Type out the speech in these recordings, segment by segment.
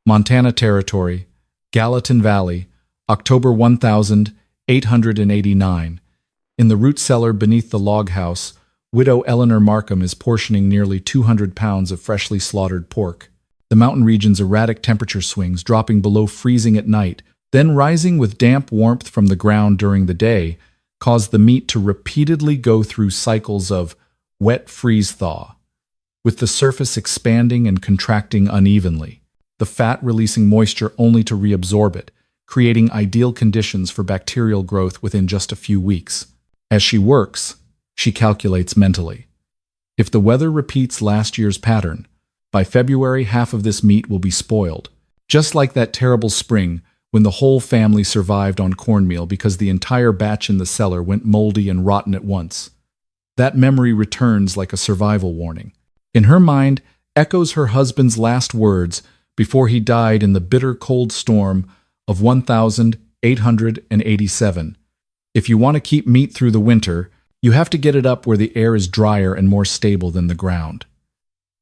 Montana Territory, Gallatin Valley, October 1889. In the root cellar beneath the log house, widow Eleanor Markham is portioning nearly 200 pounds of freshly slaughtered pork. The mountain region's erratic temperature swings, dropping below freezing at night, then rising with damp warmth from the ground during the day, cause the meat to repeatedly go through cycles of wet freeze-thaw, with the surface expanding and contracting unevenly, the fat releasing moisture only to reabsorb it, creating ideal conditions for bacterial growth within just a few weeks. As she works, she calculates mentally. If the weather repeats last year's pattern, by February half of this meat will be spoiled, just like that terrible spring when the whole family survived on cornmeal because the entire batch in the cellar went moldy and rotten at once. That memory returns like a survival warning. In her mind, echoes her husband's last words before he died in the bitter cold storm of 1887. If you want to keep meat through the winter, you have to get it up where the air is drier and more stable than the ground.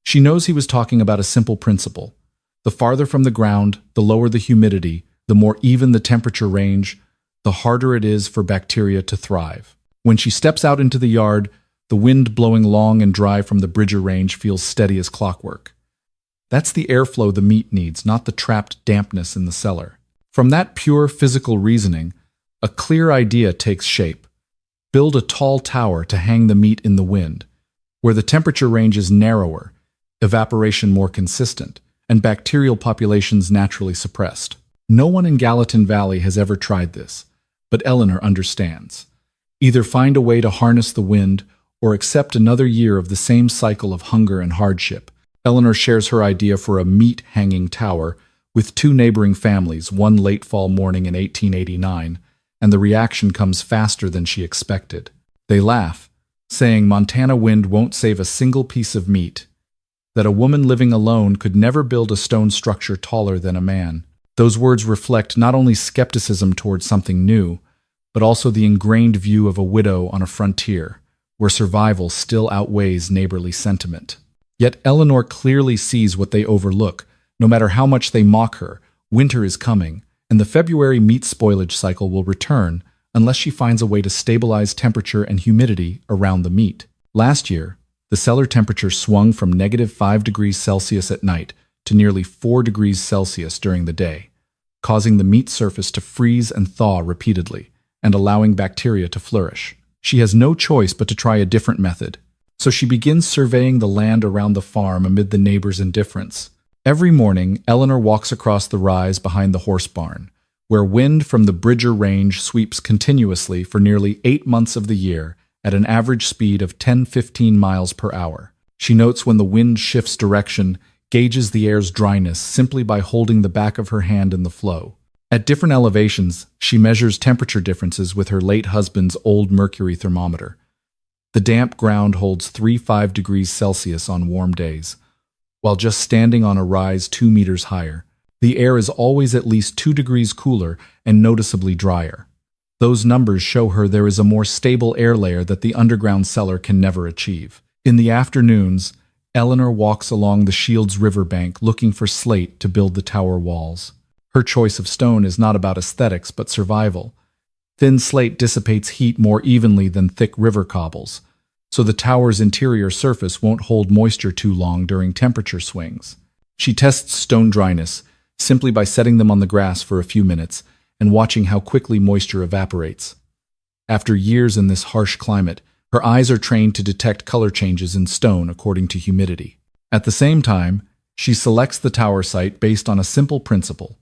She knows he was talking about a simple principle. The farther from the ground, the lower the humidity, the more even the temperature range, the harder it is for bacteria to thrive. When she steps out into the yard, the wind blowing long and dry from the Bridger Range feels steady as clockwork. That's the airflow the meat needs, not the trapped dampness in the cellar. From that pure physical reasoning, a clear idea takes shape. Build a tall tower to hang the meat in the wind, where the temperature range is narrower, evaporation more consistent, and bacterial populations naturally suppressed. No one in Gallatin Valley has ever tried this, but Eleanor understands. Either find a way to harness the wind or accept another year of the same cycle of hunger and hardship. Eleanor shares her idea for a meat-hanging tower with two neighboring families one late fall morning in 1889, and the reaction comes faster than she expected. They laugh, saying Montana wind won't save a single piece of meat, that a woman living alone could never build a stone structure taller than a man. Those words reflect not only skepticism towards something new, but also the ingrained view of a widow on a frontier, where survival still outweighs neighborly sentiment. Yet Eleanor clearly sees what they overlook. No matter how much they mock her, winter is coming, and the February meat spoilage cycle will return unless she finds a way to stabilize temperature and humidity around the meat. Last year, the cellar temperature swung from -5 degrees Celsius at night to nearly 4 degrees Celsius during the day, causing the meat surface to freeze and thaw repeatedly, and allowing bacteria to flourish. She has no choice but to try a different method, so she begins surveying the land around the farm amid the neighbors' indifference. Every morning, Eleanor walks across the rise behind the horse barn, where wind from the Bridger Range sweeps continuously for nearly 8 months of the year at an average speed of 10-15 miles per hour. She notes when the wind shifts direction, gauges the air's dryness simply by holding the back of her hand in the flow. At different elevations, she measures temperature differences with her late husband's old mercury thermometer. The damp ground holds 3-5 degrees Celsius on warm days, while just standing on a rise 2 meters higher. The air is always at least 2 degrees cooler and noticeably drier. Those numbers show her there is a more stable air layer that the underground cellar can never achieve. In the afternoons, Eleanor walks along the Shields River bank looking for slate to build the tower walls. Her choice of stone is not about aesthetics but survival. Thin slate dissipates heat more evenly than thick river cobbles, so the tower's interior surface won't hold moisture too long during temperature swings. She tests stone dryness simply by setting them on the grass for a few minutes and watching how quickly moisture evaporates. After years in this harsh climate, her eyes are trained to detect color changes in stone according to humidity. At the same time, she selects the tower site based on a simple principle.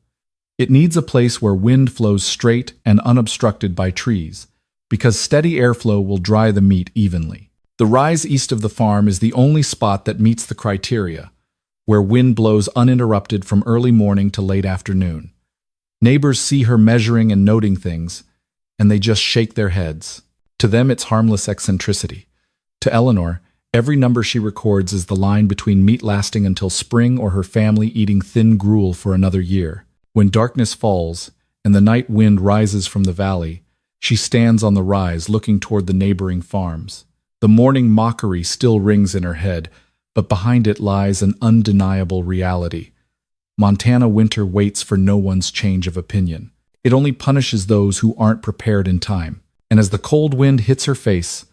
It needs a place where wind flows straight and unobstructed by trees, because steady airflow will dry the meat evenly. The rise east of the farm is the only spot that meets the criteria, where wind blows uninterrupted from early morning to late afternoon. Neighbors see her measuring and noting things, and they just shake their heads. To them, it's harmless eccentricity. To Eleanor, every number she records is the line between meat lasting until spring or her family eating thin gruel for another year. When darkness falls and the night wind rises from the valley, she stands on the rise looking toward the neighboring farms. The morning mockery still rings in her head, but behind it lies an undeniable reality. Montana winter waits for no one's change of opinion. It only punishes those who aren't prepared in time. And as the cold wind hits her face,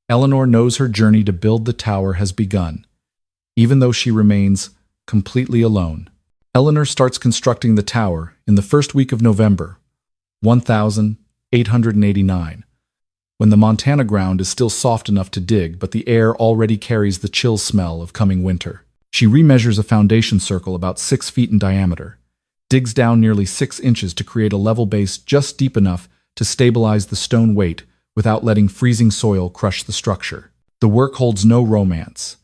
Eleanor knows her journey to build the tower has begun, even though she remains completely alone. Eleanor starts constructing the tower in the first week of November, 1889, when the Montana ground is still soft enough to dig, but the air already carries the chill smell of coming winter. She remeasures a foundation circle about 6 feet in diameter, digs down nearly 6 inches to create a level base just deep enough to stabilize the stone weight without letting freezing soil crush the structure. The work holds no romance.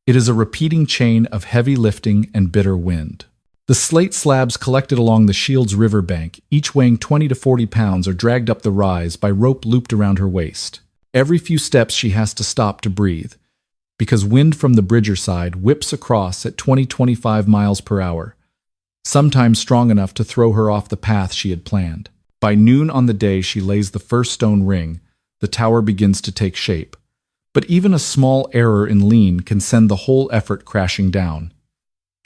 It is a repeating chain of heavy lifting and bitter wind. The slate slabs collected along the Shields River bank, each weighing 20 to 40 pounds, are dragged up the rise by rope looped around her waist. Every few steps she has to stop to breathe, because wind from the Bridger side whips across at 20-25 miles per hour, sometimes strong enough to throw her off the path she had planned. By noon on the day she lays the first stone ring, the tower begins to take shape. But even a small error in lean can send the whole effort crashing down.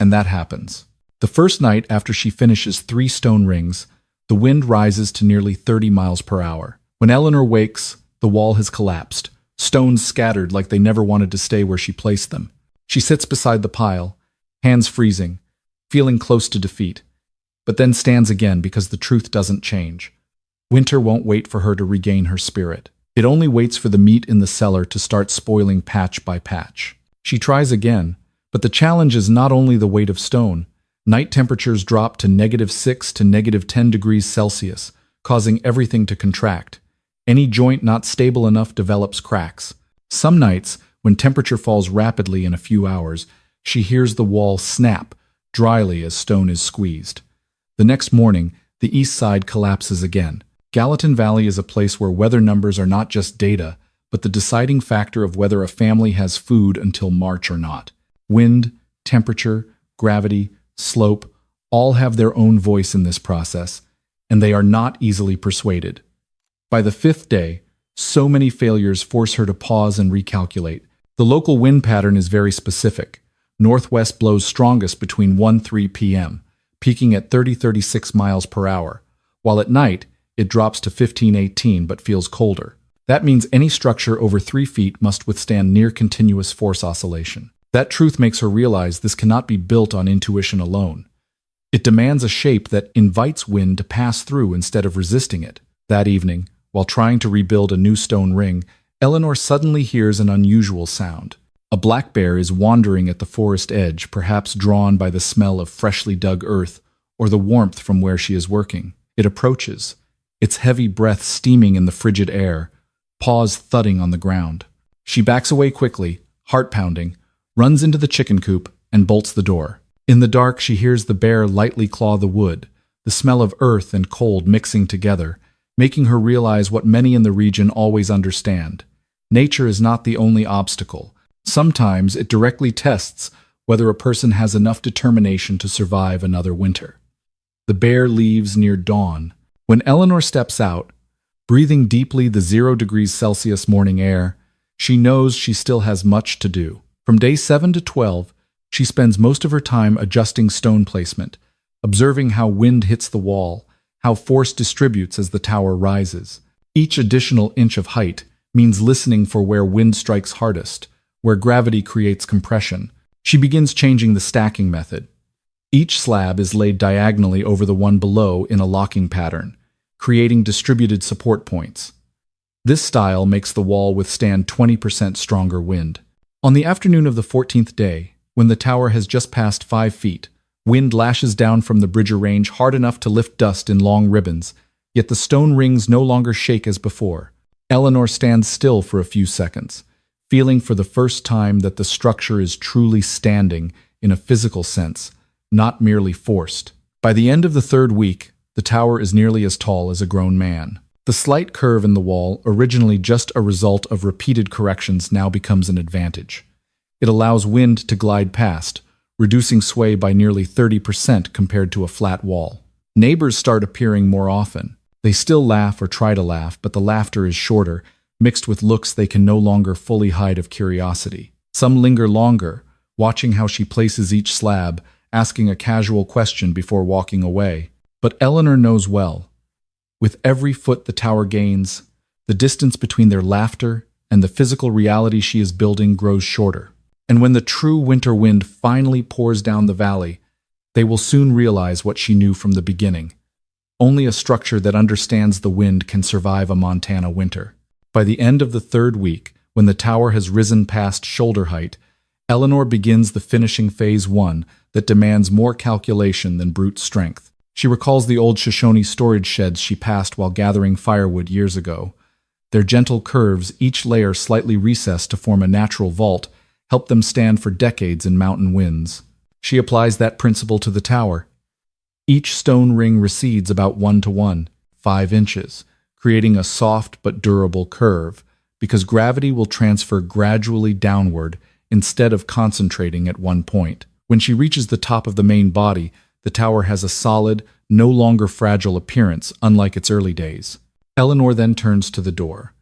And that happens. The first night after she finishes 3 stone rings, the wind rises to nearly 30 miles per hour. When Eleanor wakes, the wall has collapsed, stones scattered like they never wanted to stay where she placed them. She sits beside the pile, hands freezing, feeling close to defeat, but then stands again because the truth doesn't change. Winter won't wait for her to regain her spirit. It only waits for the meat in the cellar to start spoiling patch by patch. She tries again, but the challenge is not only the weight of stone. Night temperatures drop to -6 to -10 degrees Celsius, causing everything to contract. Any joint not stable enough develops cracks. Some nights, when temperature falls rapidly in a few hours, she hears the wall snap dryly as stone is squeezed. The next morning, the east side collapses again. Gallatin Valley is a place where weather numbers are not just data, but the deciding factor of whether a family has food until March or not. Wind, temperature, gravity, slope, all have their own voice in this process, and they are not easily persuaded. By the 5th day, so many failures force her to pause and recalculate. The local wind pattern is very specific. Northwest blows strongest between 1-3 p.m., peaking at 30-36 miles per hour, while at night it drops to 15-18 but feels colder. That means any structure over 3 feet must withstand near-continuous force oscillation. That truth makes her realize this cannot be built on intuition alone. It demands a shape that invites wind to pass through instead of resisting it. That evening, while trying to rebuild a new stone ring, Eleanor suddenly hears an unusual sound. A black bear is wandering at the forest edge, perhaps drawn by the smell of freshly dug earth or the warmth from where she is working. It approaches, its heavy breath steaming in the frigid air, paws thudding on the ground. She backs away quickly, heart pounding, runs into the chicken coop, and bolts the door. In the dark, she hears the bear lightly claw the wood, the smell of earth and cold mixing together, making her realize what many in the region always understand. Nature is not the only obstacle. Sometimes it directly tests whether a person has enough determination to survive another winter. The bear leaves near dawn. When Eleanor steps out, breathing deeply the 0 degrees Celsius morning air, she knows she still has much to do. From day 7 to 12, she spends most of her time adjusting stone placement, observing how wind hits the wall, how force distributes as the tower rises. Each additional inch of height means listening for where wind strikes hardest, where gravity creates compression. She begins changing the stacking method. Each slab is laid diagonally over the one below in a locking pattern, creating distributed support points. This style makes the wall withstand 20% stronger wind. On the afternoon of the 14th day, when the tower has just passed 5 feet, wind lashes down from the Bridger Range hard enough to lift dust in long ribbons, yet the stone rings no longer shake as before. Eleanor stands still for a few seconds, feeling for the first time that the structure is truly standing in a physical sense, not merely forced. By the end of the 3rd week, the tower is nearly as tall as a grown man. The slight curve in the wall, originally just a result of repeated corrections, now becomes an advantage. It allows wind to glide past, reducing sway by nearly 30% compared to a flat wall. Neighbors start appearing more often. They still laugh or try to laugh, but the laughter is shorter, mixed with looks they can no longer fully hide of curiosity. Some linger longer, watching how she places each slab, asking a casual question before walking away. But Eleanor knows well. With every foot the tower gains, the distance between their laughter and the physical reality she is building grows shorter. And when the true winter wind finally pours down the valley, they will soon realize what she knew from the beginning. Only a structure that understands the wind can survive a Montana winter. By the end of the third week, when the tower has risen past shoulder height, Eleanor begins the finishing phase 1 that demands more calculation than brute strength. She recalls the old Shoshone storage sheds she passed while gathering firewood years ago. Their gentle curves, each layer slightly recessed to form a natural vault, help them stand for decades in mountain winds. She applies that principle to the tower. Each stone ring recedes about 1 to 1, 5 inches, creating a soft but durable curve, because gravity will transfer gradually downward instead of concentrating at one point. When she reaches the top of the main body, the tower has a solid, no longer fragile appearance, unlike its early days. Eleanor then turns to the door.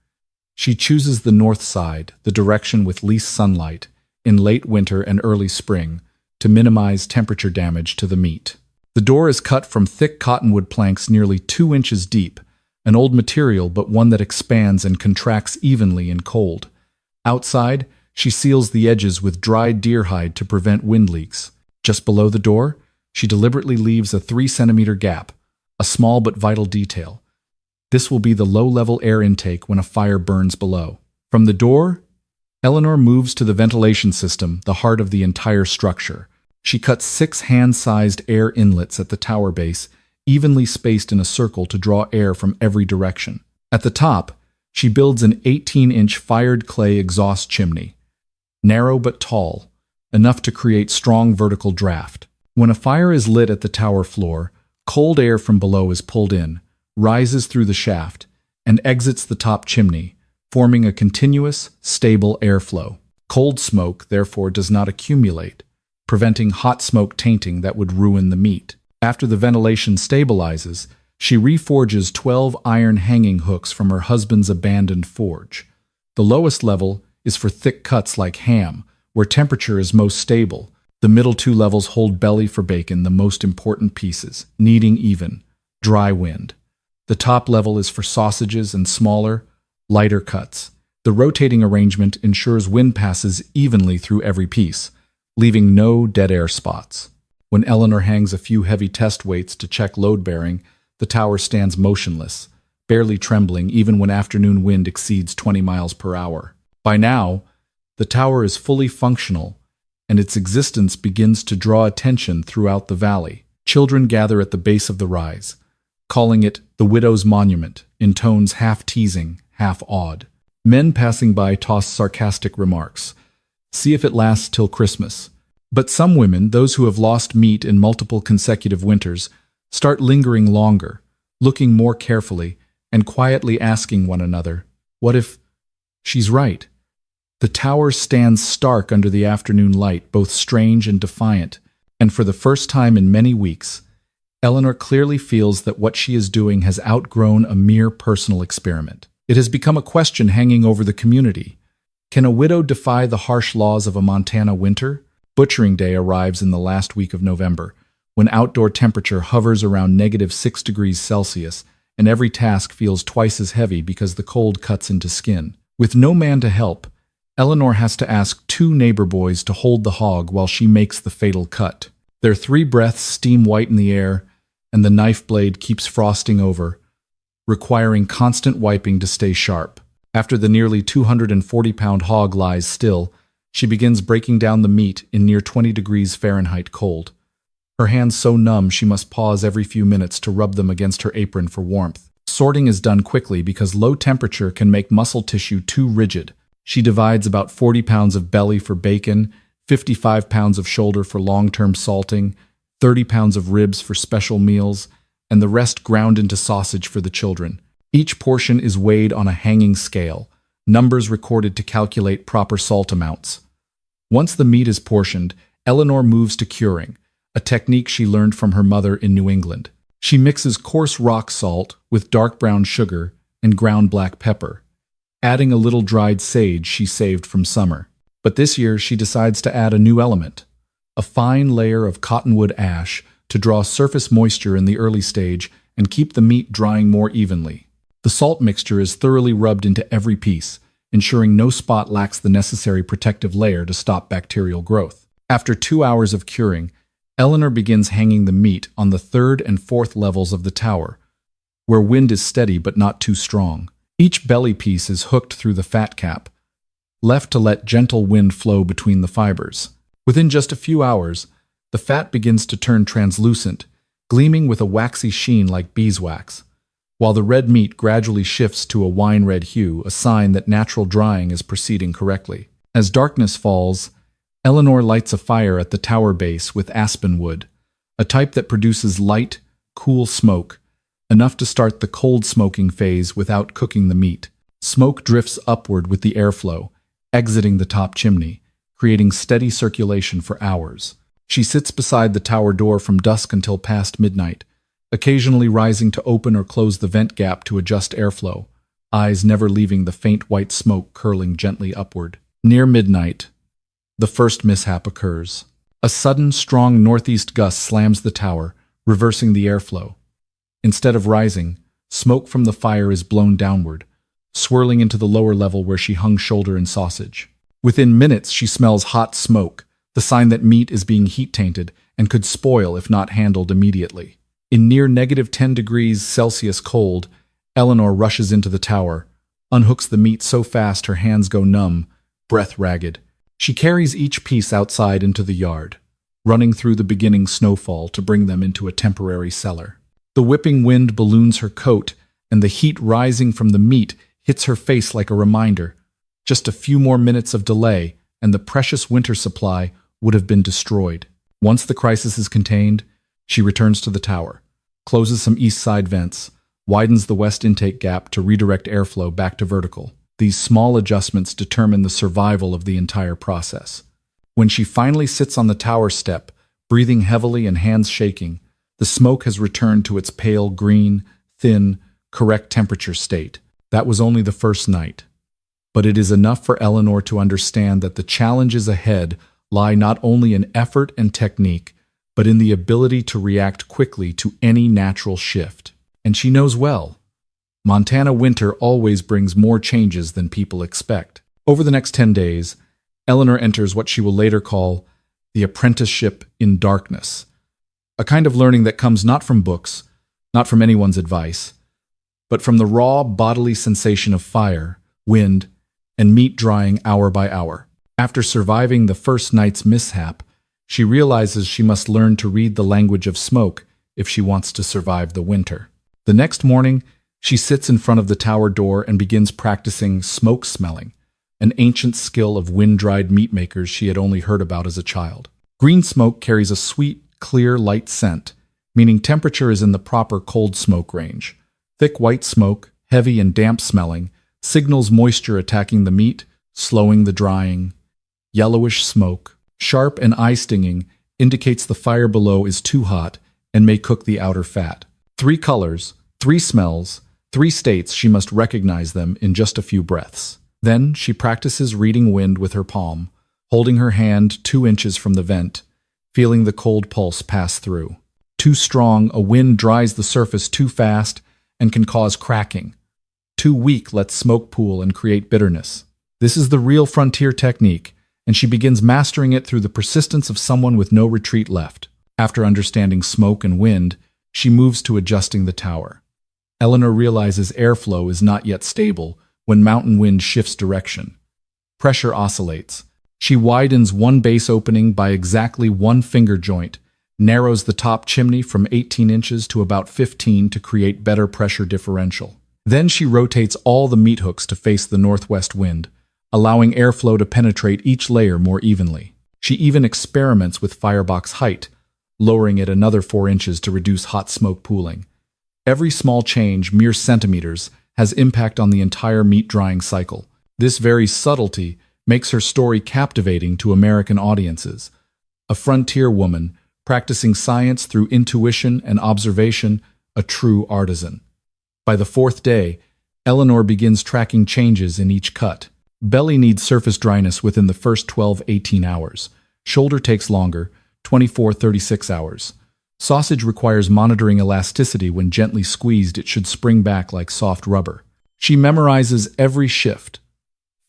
She chooses the north side, the direction with least sunlight, in late winter and early spring, to minimize temperature damage to the meat. The door is cut from thick cottonwood planks nearly 2 inches deep, an old material but one that expands and contracts evenly in cold. Outside, she seals the edges with dried deer hide to prevent wind leaks. Just below the door, she deliberately leaves a 3-centimeter gap, a small but vital detail. This will be the low-level air intake when a fire burns below. From the door, Eleanor moves to the ventilation system, the heart of the entire structure. She cuts 6 hand-sized air inlets at the tower base, evenly spaced in a circle to draw air from every direction. At the top, she builds an 18-inch fired clay exhaust chimney, narrow but tall, enough to create strong vertical draft. When a fire is lit at the tower floor, cold air from below is pulled in, rises through the shaft, and exits the top chimney, forming a continuous, stable airflow. Cold smoke, therefore, does not accumulate, preventing hot smoke tainting that would ruin the meat. After the ventilation stabilizes, she reforges 12 iron hanging hooks from her husband's abandoned forge. The lowest level is for thick cuts like ham, where temperature is most stable. The middle 2 levels hold belly for bacon, the most important pieces, needing even, dry wind. The top level is for sausages and smaller, lighter cuts. The rotating arrangement ensures wind passes evenly through every piece, leaving no dead air spots. When Eleanor hangs a few heavy test weights to check load bearing, the tower stands motionless, barely trembling even when afternoon wind exceeds 20 miles per hour. By now, the tower is fully functional, and its existence begins to draw attention throughout the valley. Children gather at the base of the rise, calling it the Widow's Monument, in tones half teasing, half awed. Men passing by toss sarcastic remarks. See if it lasts till Christmas. But some women, those who have lost meat in multiple consecutive winters, start lingering longer, looking more carefully, and quietly asking one another, what if she's right? The tower stands stark under the afternoon light, both strange and defiant, and for the first time in many weeks, Eleanor clearly feels that what she is doing has outgrown a mere personal experiment. It has become a question hanging over the community. Can a widow defy the harsh laws of a Montana winter? Butchering day arrives in the last week of November, when outdoor temperature hovers around -6 degrees Celsius, and every task feels twice as heavy because the cold cuts into skin. With no man to help, Eleanor has to ask 2 neighbor boys to hold the hog while she makes the fatal cut. Their 3 breaths steam white in the air, and the knife blade keeps frosting over, requiring constant wiping to stay sharp. After the nearly 240-pound hog lies still, she begins breaking down the meat in near 20 degrees Fahrenheit cold. Her hands so numb she must pause every few minutes to rub them against her apron for warmth. Sorting is done quickly because low temperature can make muscle tissue too rigid. She divides about 40 pounds of belly for bacon, 55 pounds of shoulder for long-term salting, 30 pounds of ribs for special meals, and the rest ground into sausage for the children. Each portion is weighed on a hanging scale, numbers recorded to calculate proper salt amounts. Once the meat is portioned, Eleanor moves to curing, a technique she learned from her mother in New England. She mixes coarse rock salt with dark brown sugar and ground black pepper, adding a little dried sage she saved from summer. But this year she decides to add a new element, a fine layer of cottonwood ash to draw surface moisture in the early stage and keep the meat drying more evenly. The salt mixture is thoroughly rubbed into every piece, ensuring no spot lacks the necessary protective layer to stop bacterial growth. After 2 hours of curing, Eleanor begins hanging the meat on the 3rd and 4th levels of the tower, where wind is steady but not too strong. Each belly piece is hooked through the fat cap, left to let gentle wind flow between the fibers. Within just a few hours, the fat begins to turn translucent, gleaming with a waxy sheen like beeswax, while the red meat gradually shifts to a wine-red hue, a sign that natural drying is proceeding correctly. As darkness falls, Eleanor lights a fire at the tower base with aspen wood, a type that produces light, cool smoke, enough to start the cold smoking phase without cooking the meat. Smoke drifts upward with the airflow, exiting the top chimney, creating steady circulation for hours. She sits beside the tower door from dusk until past midnight, occasionally rising to open or close the vent gap to adjust airflow, eyes never leaving the faint white smoke curling gently upward. Near midnight, the first mishap occurs. A sudden, strong northeast gust slams the tower, reversing the airflow. Instead of rising, smoke from the fire is blown downward, swirling into the lower level where she hung shoulder and sausage. Within minutes, she smells hot smoke, the sign that meat is being heat-tainted and could spoil if not handled immediately. In near -10 degrees Celsius cold, Eleanor rushes into the tower, unhooks the meat so fast her hands go numb, breath ragged. She carries each piece outside into the yard, running through the beginning snowfall to bring them into a temporary cellar. The whipping wind balloons her coat, and the heat rising from the meat hits her face like a reminder. Just a few more minutes of delay, and the precious winter supply would have been destroyed. Once the crisis is contained, she returns to the tower, closes some east side vents, widens the west intake gap to redirect airflow back to vertical. These small adjustments determine the survival of the entire process. When she finally sits on the tower step, breathing heavily and hands shaking, the smoke has returned to its pale green, thin, correct temperature state. That was only the first night. But it is enough for Eleanor to understand that the challenges ahead lie not only in effort and technique, but in the ability to react quickly to any natural shift. And she knows well, Montana winter always brings more changes than people expect. Over the next 10 days, Eleanor enters what she will later call the apprenticeship in darkness, a kind of learning that comes not from books, not from anyone's advice, but from the raw bodily sensation of fire, wind, and meat drying hour by hour. After surviving the first night's mishap, she realizes she must learn to read the language of smoke if she wants to survive the winter. The next morning, she sits in front of the tower door and begins practicing smoke smelling, an ancient skill of wind-dried meat makers she had only heard about as a child. Green smoke carries a sweet, clear, light scent, meaning temperature is in the proper cold smoke range. Thick white smoke, heavy and damp smelling, signals moisture attacking the meat, slowing the drying. Yellowish smoke, sharp and eye-stinging, indicates the fire below is too hot and may cook the outer fat. 3 colors, 3 smells, 3 states she must recognize them in just a few breaths. Then she practices reading wind with her palm, holding her hand 2 inches from the vent, feeling the cold pulse pass through. Too strong, a wind dries the surface too fast and can cause cracking. Too weak lets smoke pool and create bitterness. This is the real frontier technique, and she begins mastering it through the persistence of someone with no retreat left. After understanding smoke and wind, she moves to adjusting the tower. Eleanor realizes airflow is not yet stable when mountain wind shifts direction. Pressure oscillates. She widens one base opening by exactly 1 finger joint, narrows the top chimney from 18 inches to about 15 to create better pressure differential. Then she rotates all the meat hooks to face the northwest wind, allowing airflow to penetrate each layer more evenly. She even experiments with firebox height, lowering it another 4 inches to reduce hot smoke pooling. Every small change, mere centimeters, has impact on the entire meat drying cycle. This very subtlety makes her story captivating to American audiences. A frontier woman, practicing science through intuition and observation, a true artisan. By the 4th day, Eleanor begins tracking changes in each cut. Belly needs surface dryness within the first 12-18 hours. Shoulder takes longer, 24-36 hours. Sausage requires monitoring elasticity. When gently squeezed, it should spring back like soft rubber. She memorizes every shift.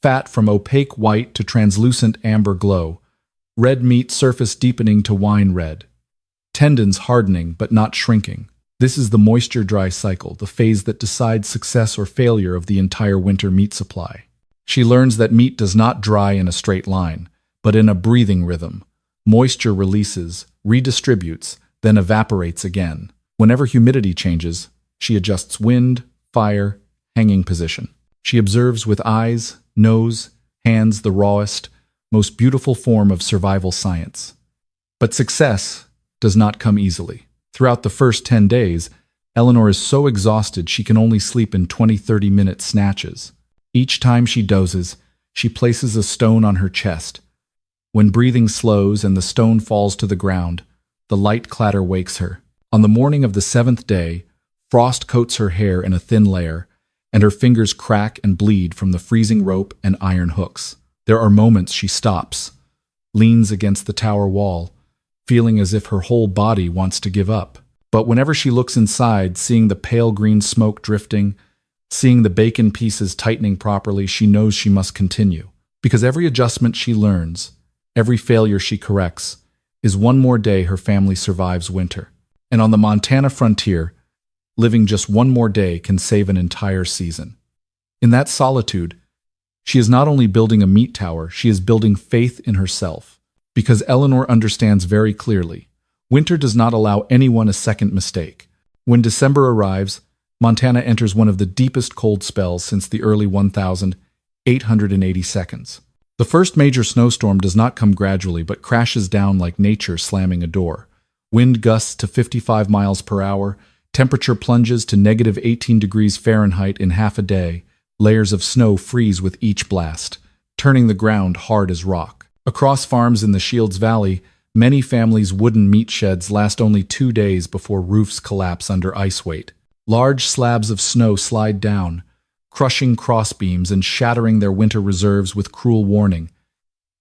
Fat from opaque white to translucent amber glow. Red meat surface deepening to wine red. Tendons hardening but not shrinking. This is the moisture-dry cycle, the phase that decides success or failure of the entire winter meat supply. She learns that meat does not dry in a straight line, but in a breathing rhythm. Moisture releases, redistributes, then evaporates again. Whenever humidity changes, she adjusts wind, fire, hanging position. She observes with eyes, nose, hands the rawest, most beautiful form of survival science. But success does not come easily. Throughout the first 10 days, Eleanor is so exhausted she can only sleep in 20-30-minute snatches. Each time she dozes, she places a stone on her chest. When breathing slows and the stone falls to the ground, the light clatter wakes her. On the morning of the 7th day, frost coats her hair in a thin layer, and her fingers crack and bleed from the freezing rope and iron hooks. There are moments she stops, leans against the tower wall, feeling as if her whole body wants to give up. But whenever she looks inside, seeing the pale green smoke drifting, seeing the bacon pieces tightening properly, she knows she must continue. Because every adjustment she learns, every failure she corrects, is one more day her family survives winter. And on the Montana frontier, living just one more day can save an entire season. In that solitude, she is not only building a meat tower, she is building faith in herself. Because Eleanor understands very clearly, winter does not allow anyone a second mistake. When December arrives, Montana enters one of the deepest cold spells since the early 1880 seconds. The first major snowstorm does not come gradually but crashes down like nature slamming a door. Wind gusts to 55 miles per hour, temperature plunges to -18 degrees Fahrenheit in half a day. Layers of snow freeze with each blast, turning the ground hard as rock. Across farms in the Shields Valley, many families' wooden meat sheds last only 2 days before roofs collapse under ice weight. Large slabs of snow slide down, crushing crossbeams and shattering their winter reserves with cruel warning.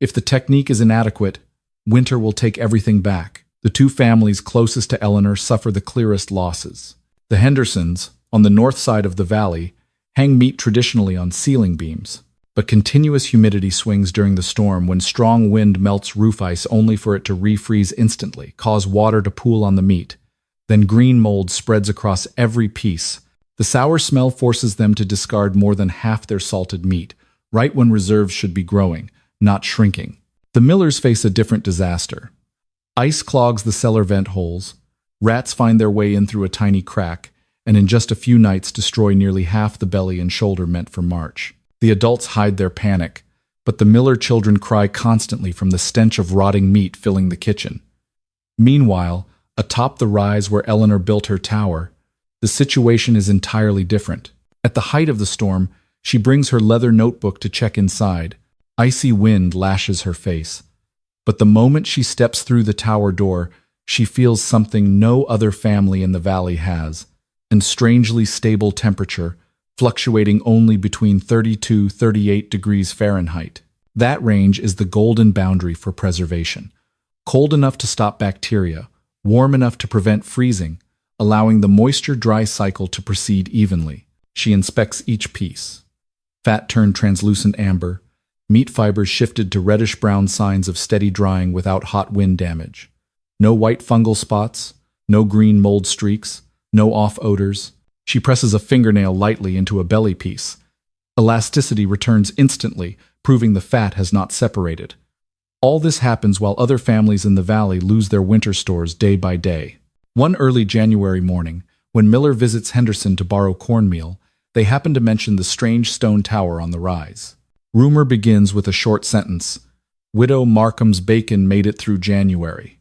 If the technique is inadequate, winter will take everything back. The two families closest to Eleanor suffer the clearest losses. The Hendersons, on the north side of the valley, hang meat traditionally on ceiling beams. But continuous humidity swings during the storm when strong wind melts roof ice only for it to refreeze instantly, cause water to pool on the meat. Then green mold spreads across every piece. The sour smell forces them to discard more than half their salted meat, right when reserves should be growing, not shrinking. The Millers face a different disaster. Ice clogs the cellar vent holes, rats find their way in through a tiny crack, and in just a few nights destroy nearly half the belly and shoulder meant for March. The adults hide their panic, but the Miller children cry constantly from the stench of rotting meat filling the kitchen. Meanwhile, atop the rise where Eleanor built her tower, the situation is entirely different. At the height of the storm, she brings her leather notebook to check inside. Icy wind lashes her face. But the moment she steps through the tower door, she feels something no other family in the valley has. And strangely stable temperature, fluctuating only between 32-38 degrees Fahrenheit. That range is the golden boundary for preservation. Cold enough to stop bacteria, warm enough to prevent freezing, allowing the moisture-dry cycle to proceed evenly. She inspects each piece. Fat turned translucent amber, meat fibers shifted to reddish-brown signs of steady drying without hot wind damage. No white fungal spots, no green mold streaks, no off odors. She presses a fingernail lightly into a belly piece. Elasticity returns instantly, proving the fat has not separated. All this happens while other families in the valley lose their winter stores day by day. One early January morning, when Miller visits Henderson to borrow cornmeal, they happen to mention the strange stone tower on the rise. Rumor begins with a short sentence: "Widow Markham's bacon made it through January."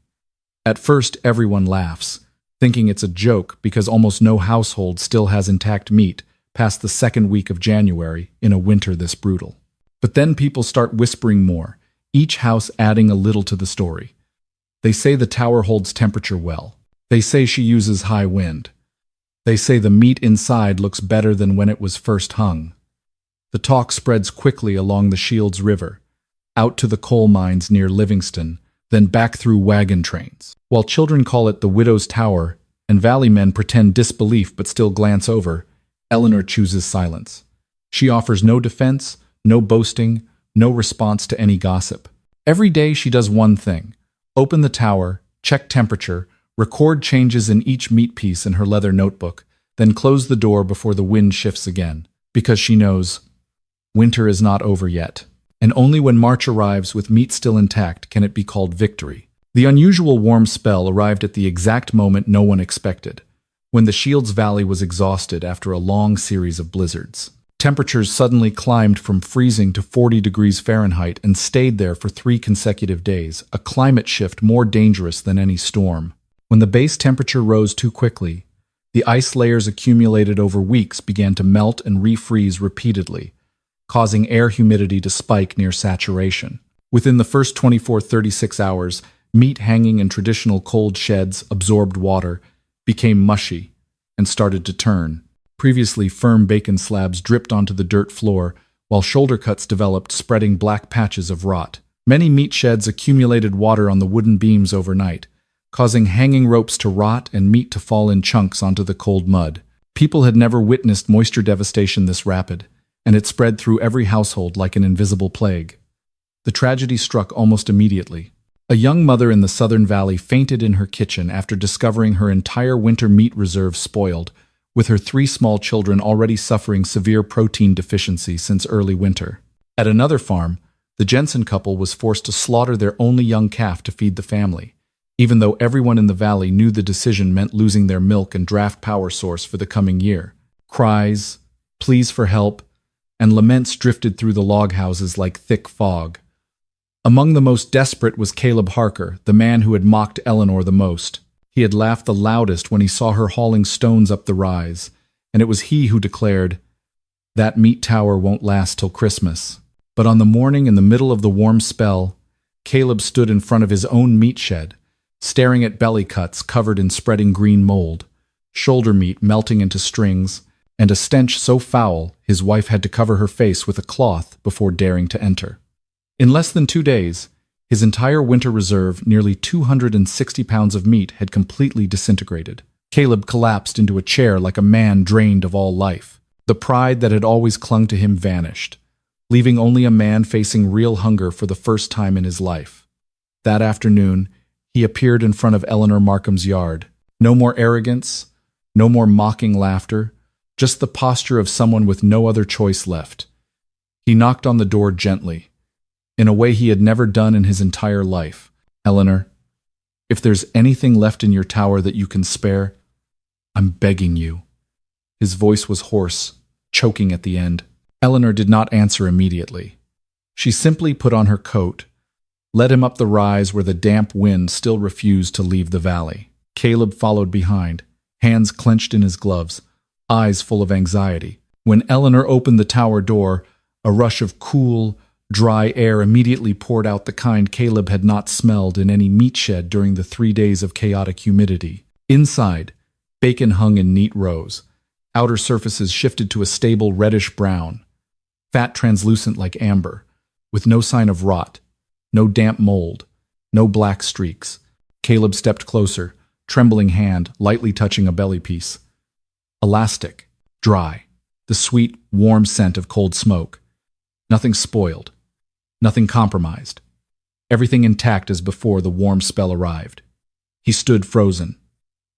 At first, everyone laughs, thinking it's a joke because almost no household still has intact meat past the second week of January in a winter this brutal. But then people start whispering more, each house adding a little to the story. They say the tower holds temperature well. They say she uses high wind. They say the meat inside looks better than when it was first hung. The talk spreads quickly along the Shields River, out to the coal mines near Livingston, then back through wagon trains. While children call it the Widow's Tower, and valley men pretend disbelief but still glance over, Eleanor chooses silence. She offers no defense, no boasting, no response to any gossip. Every day she does one thing: open the tower, check temperature, record changes in each meat piece in her leather notebook, then close the door before the wind shifts again, because she knows winter is not over yet. And only when March arrives with meat still intact can it be called victory. The unusual warm spell arrived at the exact moment no one expected, when the Shields Valley was exhausted after a long series of blizzards. Temperatures suddenly climbed from freezing to 40 degrees Fahrenheit and stayed there for 3 consecutive days, a climate shift more dangerous than any storm. When the base temperature rose too quickly, the ice layers accumulated over weeks began to melt and refreeze repeatedly, causing air humidity to spike near saturation. Within the first 24-36 hours, meat hanging in traditional cold sheds absorbed water, became mushy, and started to turn. Previously firm bacon slabs dripped onto the dirt floor, while shoulder cuts developed, spreading black patches of rot. Many meat sheds accumulated water on the wooden beams overnight, causing hanging ropes to rot and meat to fall in chunks onto the cold mud. People had never witnessed moisture devastation this rapid, and it spread through every household like an invisible plague. The tragedy struck almost immediately. A young mother in the Southern Valley fainted in her kitchen after discovering her entire winter meat reserve spoiled, with her 3 small children already suffering severe protein deficiency since early winter. At another farm, the Jensen couple was forced to slaughter their only young calf to feed the family, even though everyone in the valley knew the decision meant losing their milk and draft power source for the coming year. Cries, pleas for help, and laments drifted through the log houses like thick fog. Among the most desperate was Caleb Harker, the man who had mocked Eleanor the most. He had laughed the loudest when he saw her hauling stones up the rise, and it was he who declared, "That meat tower won't last till Christmas." But on the morning in the middle of the warm spell, Caleb stood in front of his own meat shed, staring at belly cuts covered in spreading green mold, shoulder meat melting into strings, and a stench so foul his wife had to cover her face with a cloth before daring to enter. In less than 2 days, his entire winter reserve, nearly 260 pounds of meat, had completely disintegrated. Caleb collapsed into a chair like a man drained of all life. The pride that had always clung to him vanished, leaving only a man facing real hunger for the first time in his life. That afternoon, he appeared in front of Eleanor Markham's yard. No more arrogance, no more mocking laughter, just the posture of someone with no other choice left. He knocked on the door gently, in a way he had never done in his entire life. "Eleanor, if there's anything left in your tower that you can spare, I'm begging you." His voice was hoarse, choking at the end. Eleanor did not answer immediately. She simply put on her coat, led him up the rise where the damp wind still refused to leave the valley. Caleb followed behind, hands clenched in his gloves, eyes full of anxiety. When Eleanor opened the tower door, a rush of cool, dry air immediately poured out, the kind Caleb had not smelled in any meat shed during the 3 days of chaotic humidity. Inside, bacon hung in neat rows. Outer surfaces shifted to a stable reddish brown, fat translucent like amber, with no sign of rot, no damp mold, no black streaks. Caleb stepped closer, trembling hand lightly touching a belly piece. Elastic, dry, the sweet, warm scent of cold smoke. Nothing spoiled. Nothing compromised. Everything intact as before the warm spell arrived. He stood frozen,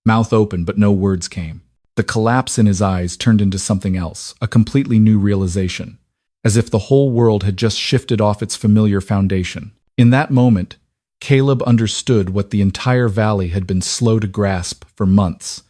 mouth open but no words came. The collapse in his eyes turned into something else, a completely new realization, as if the whole world had just shifted off its familiar foundation. In that moment, Caleb understood what the entire valley had been slow to grasp for months.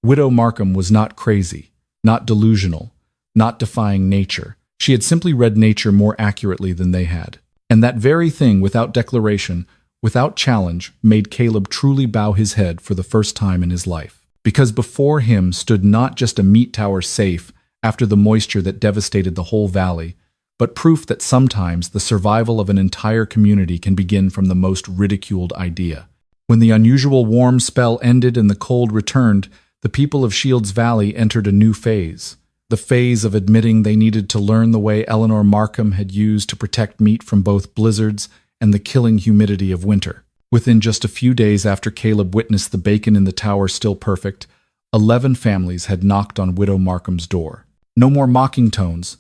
Widow Markham was not crazy, not delusional, not defying nature. She had simply read nature more accurately than they had. And that very thing, without declaration, without challenge, made Caleb truly bow his head for the first time in his life. Because before him stood not just a meat tower safe after the moisture that devastated the whole valley, but proof that sometimes the survival of an entire community can begin from the most ridiculed idea. When the unusual warm spell ended and the cold returned, the people of Shields Valley entered a new phase. The phase of admitting they needed to learn the way Eleanor Markham had used to protect meat from both blizzards and the killing humidity of winter. Within just a few days after Caleb witnessed the bacon in the tower still perfect, 11 families had knocked on Widow Markham's door. No more mocking tones,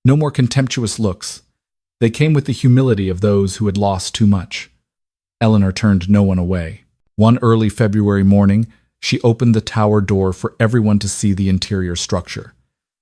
no more contemptuous looks. They came with the humility of those who had lost too much. Eleanor turned no one away. One early February morning, she opened the tower door for everyone to see the interior structure,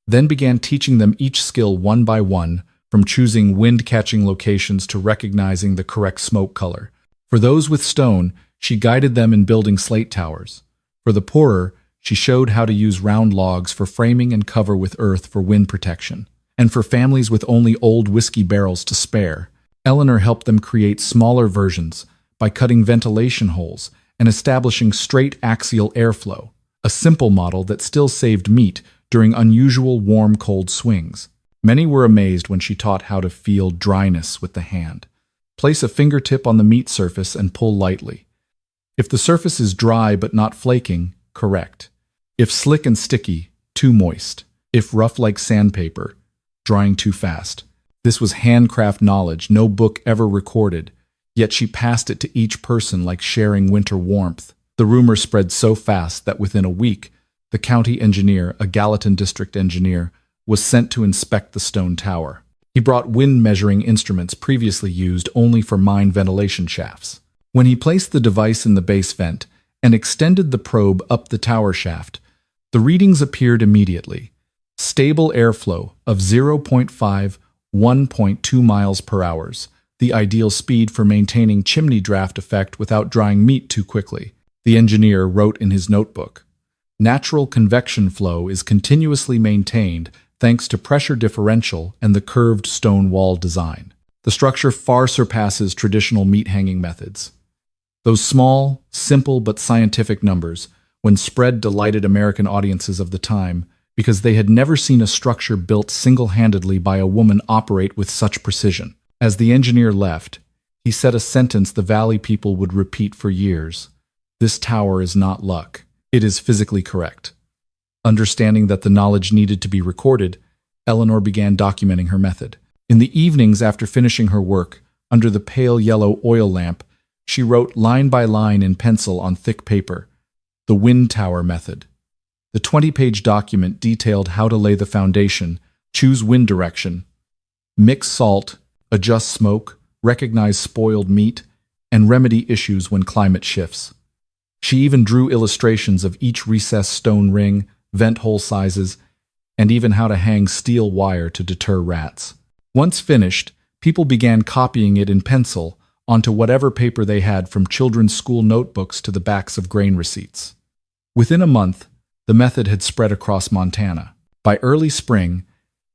then began teaching them each skill one by one, from choosing wind-catching locations to recognizing the correct smoke color. For those with stone, she guided them in building slate towers. For the poorer, she showed how to use round logs for framing and cover with earth for wind protection. And for families with only old whiskey barrels to spare, Eleanor helped them create smaller versions by cutting ventilation holes and establishing straight axial airflow, a simple model that still saved meat during unusual warm-cold swings. Many were amazed when she taught how to feel dryness with the hand. Place a fingertip on the meat surface and pull lightly. If the surface is dry but not flaking, correct. If slick and sticky, too moist. If rough like sandpaper, drying too fast. This was handcraft knowledge no book ever recorded, yet she passed it to each person like sharing winter warmth. The rumor spread so fast that within a week, the county engineer, a Gallatin district engineer, was sent to inspect the stone tower. He brought wind-measuring instruments previously used only for mine ventilation shafts. When he placed the device in the base vent and extended the probe up the tower shaft, the readings appeared immediately. Stable airflow of 0.5, 1.2 miles per hour, the ideal speed for maintaining chimney draft effect without drying meat too quickly. The engineer wrote in his notebook, "Natural convection flow is continuously maintained thanks to pressure differential and the curved stone wall design. The structure far surpasses traditional meat hanging methods." Those small, simple but scientific numbers, when spread, delighted American audiences of the time because they had never seen a structure built single-handedly by a woman operate with such precision. As the engineer left, he said a sentence the valley people would repeat for years. "This tower is not luck. It is physically correct." Understanding that the knowledge needed to be recorded, Eleanor began documenting her method. In the evenings after finishing her work, under the pale yellow oil lamp, she wrote line by line in pencil on thick paper, "The wind tower method." The 20-page document detailed how to lay the foundation, choose wind direction, mix salt, adjust smoke, recognize spoiled meat, and remedy issues when climate shifts. She even drew illustrations of each recessed stone ring, vent hole sizes, and even how to hang steel wire to deter rats. Once finished, people began copying it in pencil onto whatever paper they had, from children's school notebooks to the backs of grain receipts. Within a month, the method had spread across Montana. By early spring,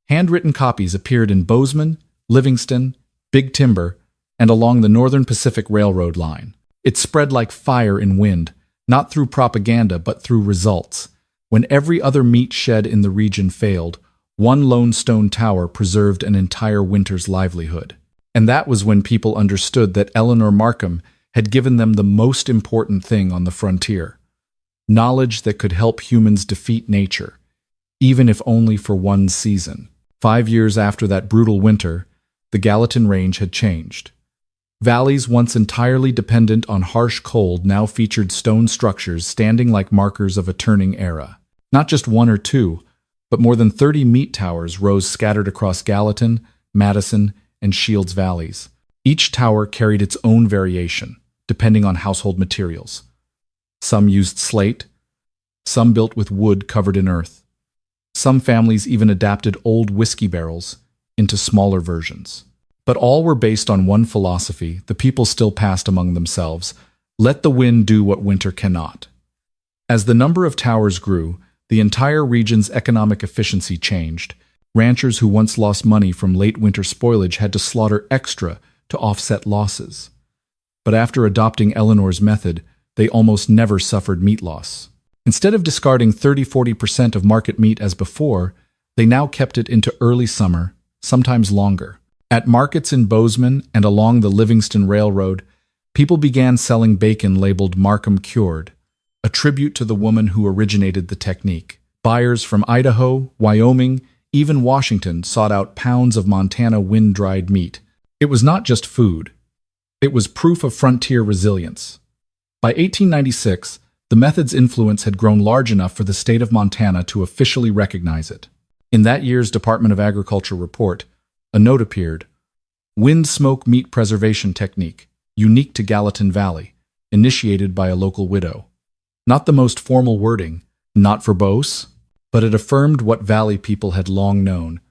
handwritten copies appeared in Bozeman, Livingston, Big Timber, and along the Northern Pacific Railroad line. It spread like fire in wind, not through propaganda but through results. When every other meat shed in the region failed, one lone stone tower preserved an entire winter's livelihood. And that was when people understood that Eleanor Markham had given them the most important thing on the frontier: knowledge that could help humans defeat nature, even if only for one season. 5 years after that brutal winter, the Gallatin Range had changed. Valleys once entirely dependent on harsh cold now featured stone structures standing like markers of a turning era. Not just one or two, but more than 30 meat towers rose scattered across Gallatin, Madison, and Shields valleys. Each tower carried its own variation, depending on household materials. Some used slate, some built with wood covered in earth. Some families even adapted old whiskey barrels into smaller versions. But all were based on one philosophy the people still passed among themselves: let the wind do what winter cannot. As the number of towers grew, the entire region's economic efficiency changed. Ranchers who once lost money from late winter spoilage had to slaughter extra to offset losses. But after adopting Eleanor's method, they almost never suffered meat loss. Instead of discarding 30–40% of market meat as before, they now kept it into early summer, sometimes longer. At markets in Bozeman and along the Livingston Railroad, people began selling bacon labeled Markham Cured, a tribute to the woman who originated the technique. Buyers from Idaho, Wyoming, even Washington sought out pounds of Montana wind-dried meat. It was not just food. It was proof of frontier resilience. By 1896, the method's influence had grown large enough for the state of Montana to officially recognize it. In that year's Department of Agriculture report, a note appeared: wind smoke meat preservation technique, unique to Gallatin Valley, initiated by a local widow. Not the most formal wording, not verbose, but it affirmed what Valley people had long known.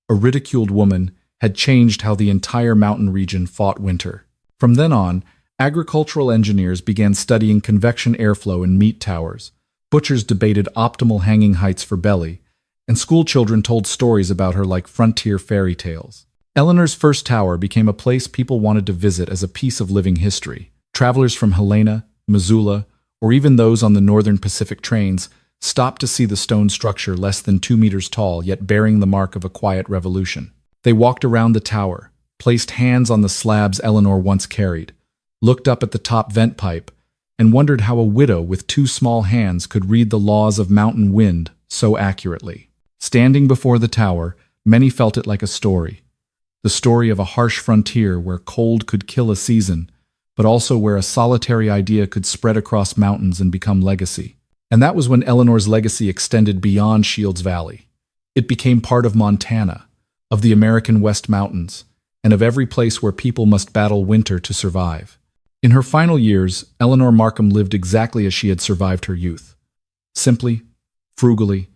A ridiculed woman had changed how the entire mountain region fought winter. From then on, agricultural engineers began studying convection airflow in meat towers, butchers debated optimal hanging heights for belly, and schoolchildren told stories about her like frontier fairy tales. Eleanor's first tower became a place people wanted to visit as a piece of living history. Travelers from Helena, Missoula, or even those on the Northern Pacific trains stopped to see the stone structure less than 2 meters tall, yet bearing the mark of a quiet revolution. They walked around the tower, placed hands on the slabs Eleanor once carried, looked up at the top vent pipe, and wondered how a widow with 2 small hands could read the laws of mountain wind so accurately. Standing before the tower, many felt it like a story. The story of a harsh frontier where cold could kill a season, but also where a solitary idea could spread across mountains and become legacy. And that was when Eleanor's legacy extended beyond Shields Valley. It became part of Montana, of the American West Mountains, and of every place where people must battle winter to survive. In her final years, Eleanor Markham lived exactly as she had survived her youth. Simply, frugally,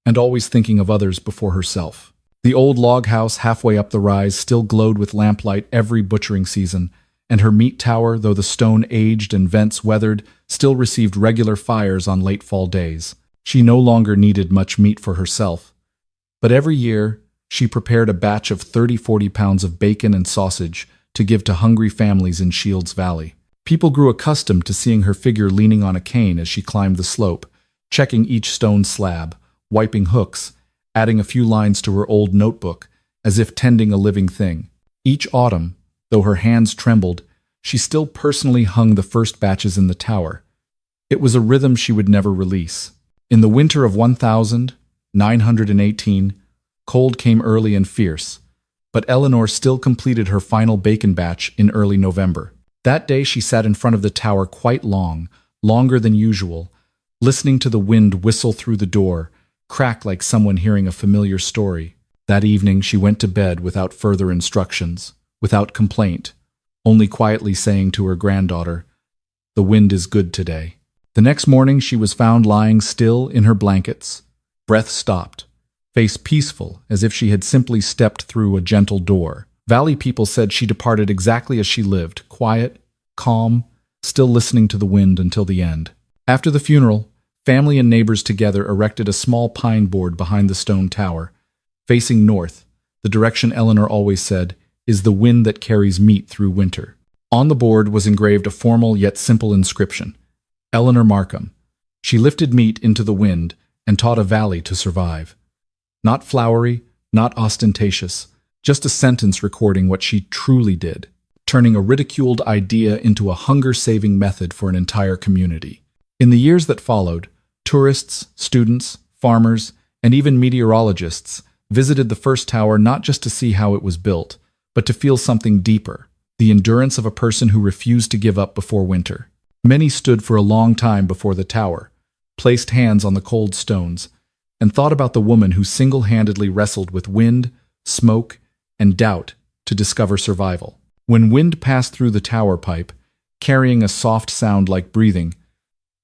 and always thinking of others before herself. The old log house halfway up the rise still glowed with lamplight every butchering season, and her meat tower, though the stone aged and vents weathered, still received regular fires on late fall days. She no longer needed much meat for herself, but every year she prepared a batch of 30-40 pounds of bacon and sausage to give to hungry families in Shields Valley. People grew accustomed to seeing her figure leaning on a cane as she climbed the slope, checking each stone slab, wiping hooks, adding a few lines to her old notebook, as if tending a living thing. Each autumn, though her hands trembled, she still personally hung the first batches in the tower. It was a rhythm she would never release. In the winter of 1918, cold came early and fierce, but Eleanor still completed her final bacon batch in early November. That day she sat in front of the tower quite long, longer than usual, listening to the wind whistle through the door, crack like someone hearing a familiar story. That evening she went to bed without further instructions, without complaint, only quietly saying to her granddaughter, "The wind is good today." The next morning she was found lying still in her blankets, breath stopped, face peaceful as if she had simply stepped through a gentle door. Valley people said she departed exactly as she lived, quiet, calm, still listening to the wind until the end. After the funeral, family and neighbors together erected a small pine board behind the stone tower, facing north, the direction Eleanor always said, is the wind that carries meat through winter. On the board was engraved a formal yet simple inscription: Eleanor Markham. She lifted meat into the wind and taught a valley to survive. Not flowery, not ostentatious, just a sentence recording what she truly did, turning a ridiculed idea into a hunger-saving method for an entire community. In the years that followed, tourists, students, farmers, and even meteorologists visited the first tower not just to see how it was built, but to feel something deeper, the endurance of a person who refused to give up before winter. Many stood for a long time before the tower, placed hands on the cold stones, and thought about the woman who single-handedly wrestled with wind, smoke, and doubt to discover survival. When wind passed through the tower pipe, carrying a soft sound like breathing,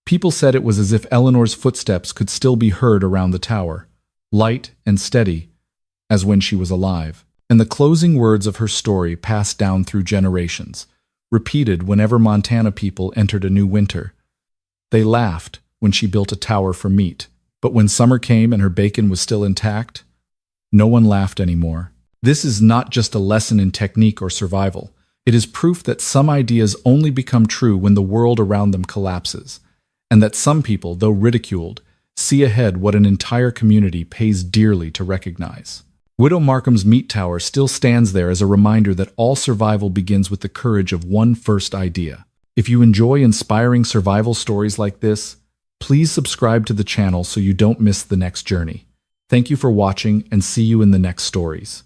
people said it was as if Eleanor's footsteps could still be heard around the tower, light and steady, as when she was alive. And the closing words of her story passed down through generations, repeated whenever Montana people entered a new winter. They laughed when she built a tower for meat, but when summer came and her bacon was still intact, no one laughed anymore. This is not just a lesson in technique or survival. It is proof that some ideas only become true when the world around them collapses, and that some people, though ridiculed, see ahead what an entire community pays dearly to recognize. Widow Markham's meat tower still stands there as a reminder that all survival begins with the courage of one first idea. If you enjoy inspiring survival stories like this, please subscribe to the channel so you don't miss the next journey. Thank you for watching, and see you in the next stories.